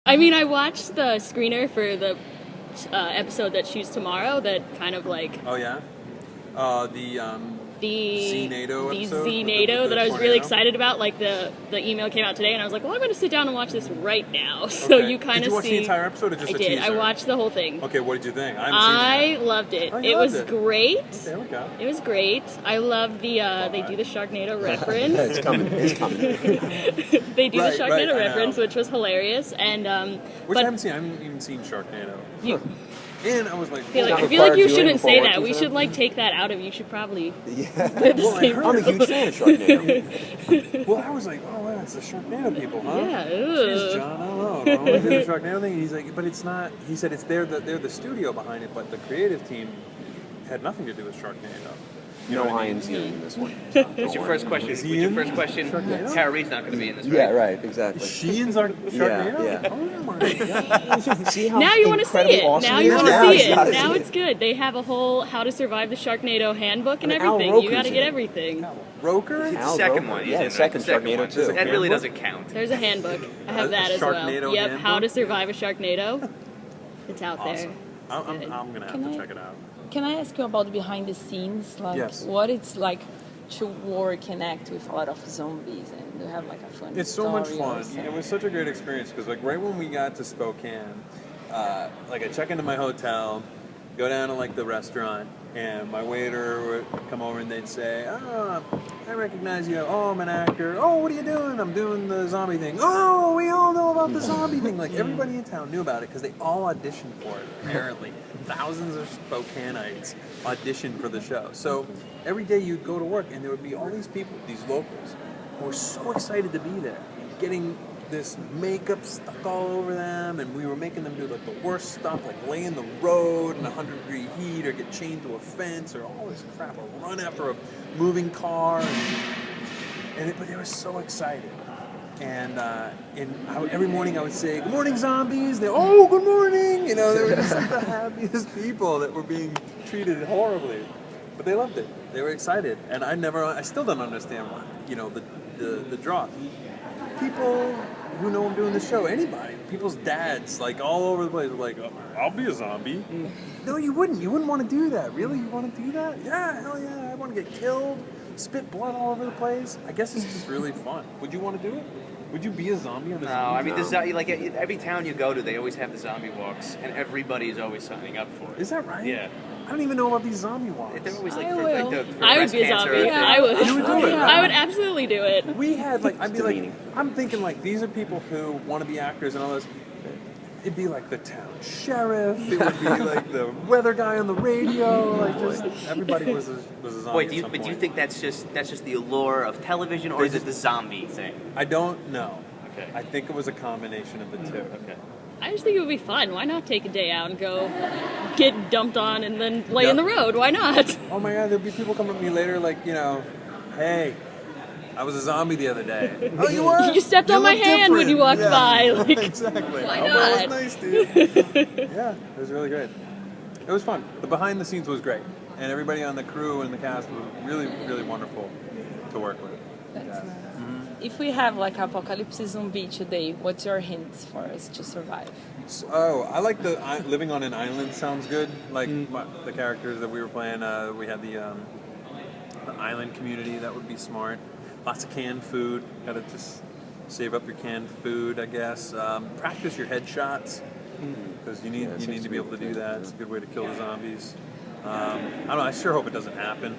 I mean, I watched the screener for the episode that shoots tomorrow. That kind of like Oh yeah, the Z-NATO episode. Z-NATO that I was really excited about. Like the email came out today, and I was like, well, I'm going to sit down and watch this right now. So Okay. you kind Did of you watch see the entire episode or just I a did. teaser? I watched the whole thing. Okay, what did you think? I haven't seen it yet. Loved it. Oh, you It loved was it. great. Okay, there we go. It was great. I love the they do the Sharknado reference. It's coming. It's coming. They do Right, the Sharknado right, I reference, know. which was hilarious. And Which but I haven't seen. I haven't even seen Sharknado. You, And I was like, I feel like required you viewing shouldn't before say working that. We for should them? like take that out of you. Should probably Yeah. well, I heard I'm a it. huge fan of Sharknado. Well, I was like, oh wow, it's the Sharknado people, huh? Yeah, Jeez, ugh. John, I don't know. I don't like the Sharknado thing. He's like, but it's not. He said it's they're the studio behind it, but the creative team had nothing to do with Sharknado. You know No what I mean? Ian's in this one. What's your first question? Is he What's your in first question? Sharknado? Tara Reid's not going to be in this, right? Yeah, right. Exactly. Sheehan's Sharknado? Yeah. Oh my god. See how Now you want to see incredibly it. awesome Now it you is? want to Now see you it. gotta Now see it's good. They have a whole How to Survive the Sharknado handbook and I mean, Al everything. You Roker's got to in get it. everything. Roker? The Al second Roker. one. He's Yeah, in, the second right? The second Sharknado one. too. That really Handbook? doesn't count. There's a handbook. I have A that as well. Sharknado Yep, How to handbook? Survive a Sharknado. It's out Awesome. there. I'm good. going to have Can to I- check it out. Can I ask you about behind the scenes, like Yes. what it's like to work and act with a lot of zombies, and you have like a fun. It's so much story or fun. something? It was such a great experience because, like, right when we got to Spokane, like, I check into my hotel, go down to like the restaurant, and my waiter would come over and they'd say, "Oh, I recognize you. Oh, I'm an actor. Oh, what are you doing? I'm doing the zombie thing. Oh, we all know about the zombie thing." Like, everybody in town knew about it because they all auditioned for it. Apparently, thousands of Spokaneites auditioned for the show. So every day you'd go to work, and there would be all these people, these locals, who were so excited to be there, getting this makeup stuck all over them, and we were making them do like the worst stuff, like lay in the road in 100-degree heat, or get chained to a fence, or all this crap, or run after a moving car, but they were so excited. And every morning I would say, "Good morning, zombies." They, "Oh, good morning." You know, they were just like the happiest people that were being treated horribly, but they loved it. They were excited, and I still don't understand why. You know, the draw. People who know I'm doing the show, anybody, people's dads, like all over the place, were like, "Oh, I'll be a zombie." No, you wouldn't. You wouldn't want to do that. Really, you want to do that? Yeah, hell yeah. I want to get killed, spit blood all over the place. I guess it's just really fun. Would you want to do it? Would you be a zombie on the No, I mean, like every town you go to, they always have the zombie walks, and everybody's always signing up for it. Is that right? Yeah. I don't even know about these zombie walks. They're always like I for, will. like the for I would breast be a cancer zombie. thing. I would. You would do it, I would absolutely do it. We had like, I'd be like, demeaning. I'm thinking like, these are people who want to be actors and all this. It'd be like the town sheriff. It would be like the weather guy on the radio. Like, just everybody was a zombie. Wait, at some but do you point. think that's just the allure of television, or is it the zombie thing? I don't know. Okay. I think it was a combination of the two. Okay. I just think it would be fun. Why not take a day out and go get dumped on and then lay in the road? Why not? Oh my God, there'll be people coming up to me later like, you know, "Hey, I was a zombie the other day." "Oh, you were? You stepped on my look hand when you different." walked Yeah. by. Like, Exactly. why Oh, that was not? nice, dude. Yeah, it was really great. It was fun. The behind the scenes was great. And everybody on the crew and the cast was really, really wonderful to work with. That's nice. If we have like apocalypse zombie today, what's your hints for us to survive? So, I like the living on an island sounds good. Like the characters that we were playing, we had the island community. That would be smart. Lots of canned food. Got to just save up your canned food, I guess. Practice your headshots because you need to be able to do that. It's a good way to kill the zombies. I don't know. I sure hope it doesn't happen.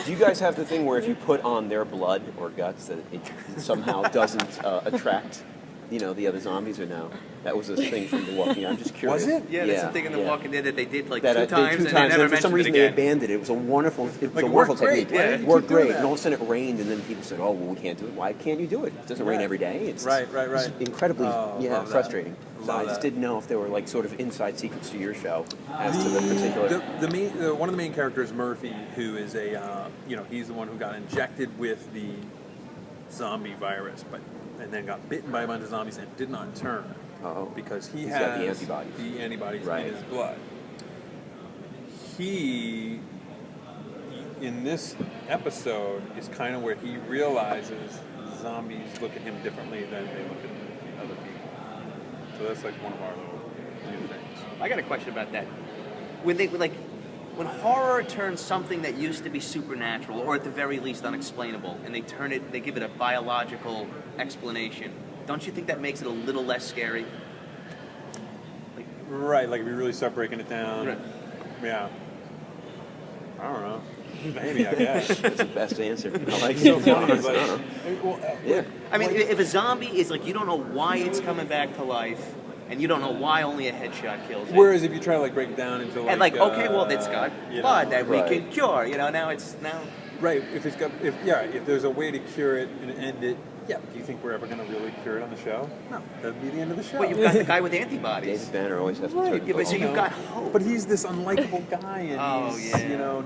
Do you guys have the thing where if you put on their blood or guts that it somehow doesn't attract, the other zombies, or no? That was a thing from The Walking Dead. I'm just curious. Was it? Yeah, that's the thing in The Walking Dead that they did like That, two times, two and times, they never and for some mentioned reason it they again. abandoned it. It was a wonderful, Like, it worked great, technique. right? It You worked keep doing great, that. and all of a sudden it rained, and then people said, "Oh, well, we can't do it." Why can't you do it? It doesn't rain Right. every day. It's Right. It's incredibly Love that. frustrating. So Love I just that. didn't know if there were like sort of inside secrets to your show as to the particular. One of the main characters, Murphy, who is he's the one who got injected with the zombie virus, and then got bitten by a bunch of zombies and did not turn. Because he's got the has antibodies. the antibodies Right. in his blood. He, in this episode, is kind of where he realizes zombies look at him differently than they look at other people. So that's like one of our little new things. I got a question about that. When horror turns something that used to be supernatural, or at the very least unexplainable, and they give it a biological explanation, don't you think that makes it a little less scary? Right, like if you really start breaking it down. Right. Yeah. I don't know. Maybe, I guess. That's the best answer. I like So it. funny. It's I don't know. Yeah. I mean, if a zombie is like, you don't know why it's coming back to life, and you don't know why only a headshot kills it. Whereas if you try to like break it down into And like, okay, well, it's got you blood know, that we Right. can cure. You know, now. Right, if there's a way to cure it and end it, yeah, but do you think we're ever going to really cure it on the show? No, that'd be the end of the show. But you've got the guy with antibodies. David Banner always has to Right, turn Yeah, but so the you've got hope. But he's this unlikable guy, and Oh, he's, yeah. you know,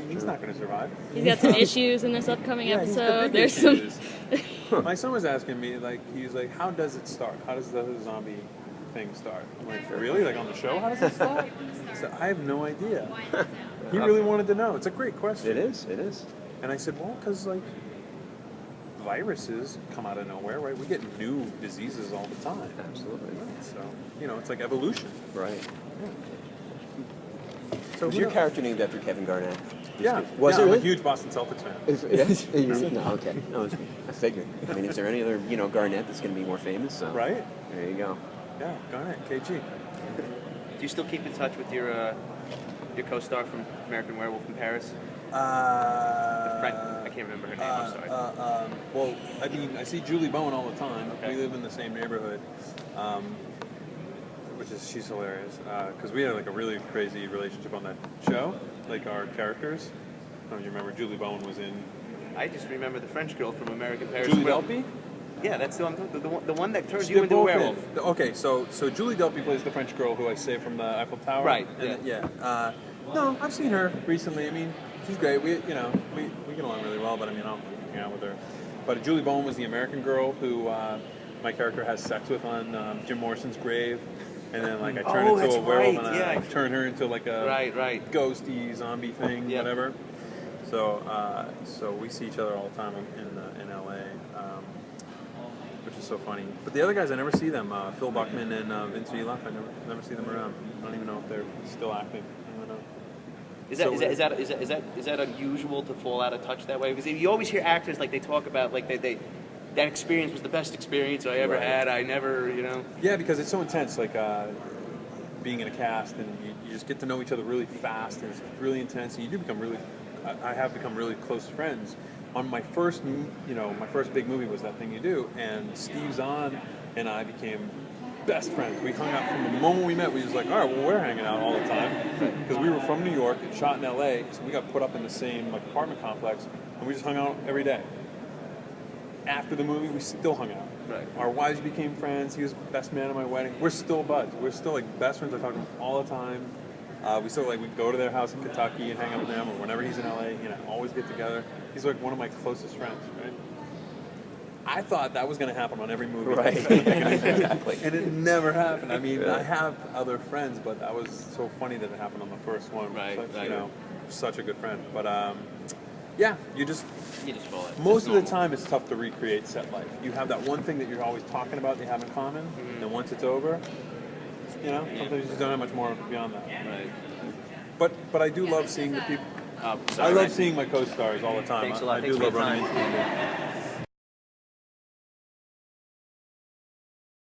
he's not going to survive. He's got some issues in this upcoming Yeah, he's got episode. big There's some. issues. My son was asking me, like, he's like, how does it start? How does the zombie thing start? I'm like, really? Like on the show? How does it start? So I have no idea. He really wanted to know. It's a great question. It is. It is. And I said, well, because like viruses come out of nowhere, right? We get new diseases all the time. Absolutely. So, you know, it's like evolution. Right. So Was who your knows? character named after Kevin Garnett? Yeah. Was yeah, it I'm really? a huge Boston Celtics fan. It is? No, okay. No, I figured. I mean, is there any other, Garnett that's going to be more famous? So, Right? There you go. Yeah, Garnett, KG. Do you still keep in touch with your co-star from American Werewolf in Paris? I can't remember her name. I'm sorry. Well, I mean, I see Julie Bowen all the time. Okay. We live in the same neighborhood, she's hilarious. Because we had like a really crazy relationship on that show, like our characters. I don't know if you remember Julie Bowen was in. I just remember the French girl from American Paris. Julie Well, Delpy? Yeah, that's the one that turns you They're into a both in. werewolf. Okay, so Julie Delpy plays the French girl who I saved from the Eiffel Tower. Right, And no, I've seen her recently. I mean, she's great. We get along really well. But I mean, I don't hang out with her. But Julie Bowen was the American girl who my character has sex with on Jim Morrison's grave, and then like I turn into that's a werewolf right, and yeah. I turn her into like a Right. ghosty zombie thing, Yep. whatever. So we see each other all the time in LA. Which is so funny. But the other guys, I never see them. Phil Buckman and Vince Vila, I never see them around. I don't even know if they're still acting. I don't know. Is that unusual to fall out of touch that way? Because you always hear actors like they talk about like they that experience was the best experience I ever had. I never, Yeah, because it's so intense. Like being in a cast, and you just get to know each other really fast, and it's really intense. And you do become really. I have become really close friends. On my first, my first big movie was That Thing You Do, and Steve Zahn and I became best friends. We hung out from the moment we met. We was like, all right, well, we're hanging out all the time because we were from New York and shot in L.A., so we got put up in the same like apartment complex, and we just hung out every day. After the movie, we still hung out. Right. Our wives became friends. He was best man at my wedding. We're still buds. We're still like best friends. I talk to him all the time. We still we go to their house in Kentucky and hang out with them, or whenever he's in LA, always get together. He's like one of my closest friends, right? I thought that was going to happen on every movie, Right. Exactly. and it never happened. I mean, I have other friends, but that was so funny that it happened on the first one. Right, Such, such a good friend. But yeah, you just fall out. most of the time it's tough to recreate set life. You have that one thing that you're always talking about, they have in common, and once it's over. Sometimes you just don't have much more beyond that. Right. But I do love seeing the people. I Sorry, love seeing my co-stars all the time. Thanks a lot. I Thanks do for love your running time. into them.